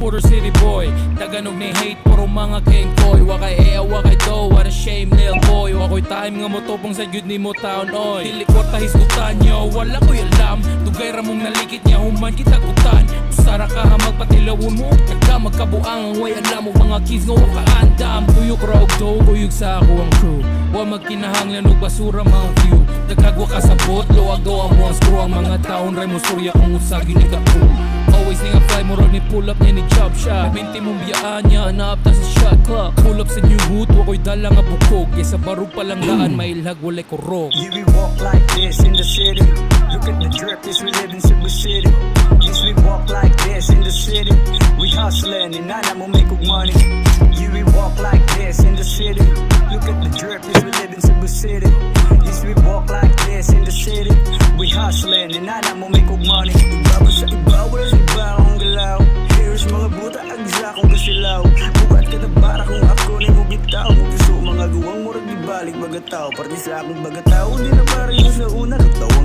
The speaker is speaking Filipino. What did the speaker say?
Puro city boy, Tagalog na hate, puro mga kengkoy. Wakay wakay do, what a shame lil boy. Wakoy time nga mo topong sa jud ni mo taon oy. Dili ko tahisgutan nyo, wala ko'y alam. Dugay ramong nalikit niya, human kita gutan. Sara ka ha magpatilawon mo, nagka magkabuang. Way alam mo mga kids nga wakaandam. Tuyok raog do, kuyog sa ako ang crew. Wa magkinahanglan og basura mga view. Dagagwa ka sa bot, loag do ang one screw. Ang mga taon ray mo surya kung usag yun ikapu. Always nga fly mo ron ni pull up niya ni chop shot. Binti mong biyaan niya, naapta sa shot clock. Pull up sa new hood, wako'y dala nga bukog. Kesa baro palang daan, may ilhag walay korog. Yeah, we walk like this in the city. Look at the drip, yes, we live in Cebu City. Yes, we walk like this in the city. We hustling and nana mo make money. Yeah, we walk like this in the city. Look at the drip, yes, we live in Cebu City. Yes, we walk like this in the city. We hustling and nana mo make money. Iba ba sa iba, wala sa iba akong galaw. Here's mga buta, agsa akong kasilaw. Bukat ka na bara kung ako na mo bitaw. Gusto mga guwang murag di balik bagataw. Parti sa akong bagataw, di na parang yung sa una. Nagtawa